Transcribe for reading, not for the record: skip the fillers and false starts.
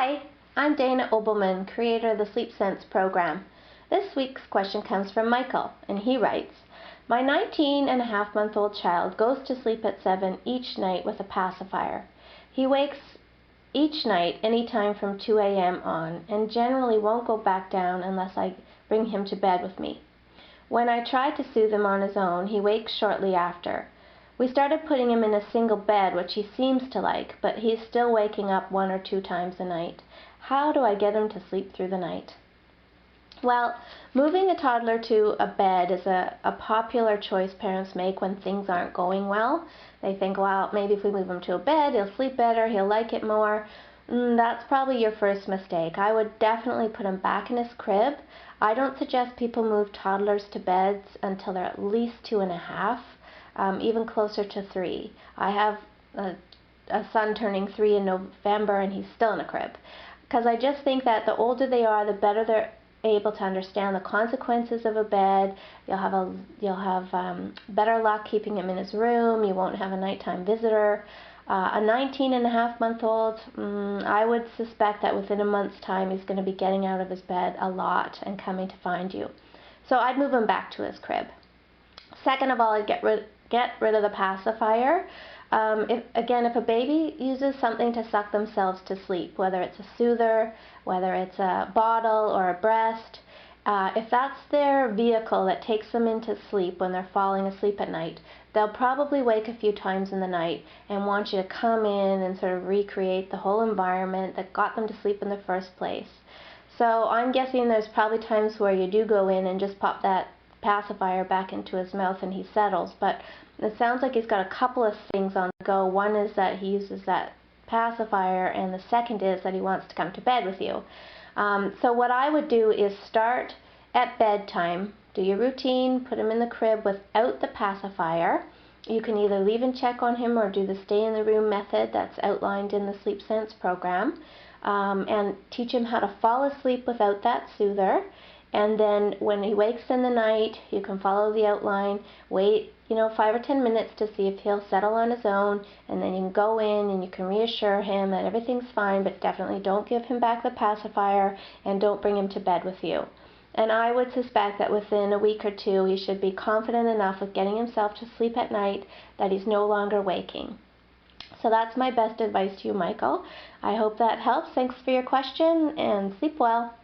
Hi, I'm Dana Obleman, creator of the Sleep Sense program. This week's question comes from Michael, and he writes, my 19-and-a-half-month-old child goes to sleep at 7 each night with a pacifier. He wakes each night anytime from 2 a.m. on and generally won't go back down unless I bring him to bed with me. When I try to soothe him on his own, he wakes shortly after. We started putting him in a single bed, which he seems to like, but he's still waking up 1 or 2 times a night. How do I get him to sleep through the night? Well, moving a toddler to a bed is a popular choice parents make when things aren't going well. They think, well, maybe if we move him to a bed, he'll sleep better, he'll like it more. That's probably your first mistake. I would definitely put him back in his crib. I don't suggest people move toddlers to beds until they're at least 2.5. Even closer to 3. I have a son turning 3 in November and he's still in a crib. Because I just think that the older they are, the better they're able to understand the consequences of a bed. You'll have better luck keeping him in his room. You won't have a nighttime visitor. A 19-and-a-half-month-old, I would suspect that within a month's time he's going to be getting out of his bed a lot and coming to find you. So I'd move him back to his crib. Second of all, I'd get rid of the pacifier. If a baby uses something to suck themselves to sleep, whether it's a soother, whether it's a bottle or a breast, if that's their vehicle that takes them into sleep when they're falling asleep at night, they'll probably wake a few times in the night and want you to come in and sort of recreate the whole environment that got them to sleep in the first place. So I'm guessing there's probably times where you do go in and just pop that pacifier back into his mouth and he settles, but it sounds like he's got a couple of things on the go. One is that he uses that pacifier, and the second is that he wants to come to bed with you. So what I would do is start at bedtime, do your routine, put him in the crib without the pacifier. You can either leave and check on him or do the stay in the room method that's outlined in the Sleep Sense program, and teach him how to fall asleep without that soother. And then when he wakes in the night, you can follow the outline, wait 5 or 10 minutes to see if he'll settle on his own, and then you can go in and you can reassure him that everything's fine, but definitely don't give him back the pacifier and don't bring him to bed with you. And I would suspect that within a week or 2 he should be confident enough with getting himself to sleep at night that he's no longer waking. So that's my best advice to you, Michael. I hope that helps. Thanks for your question and sleep well.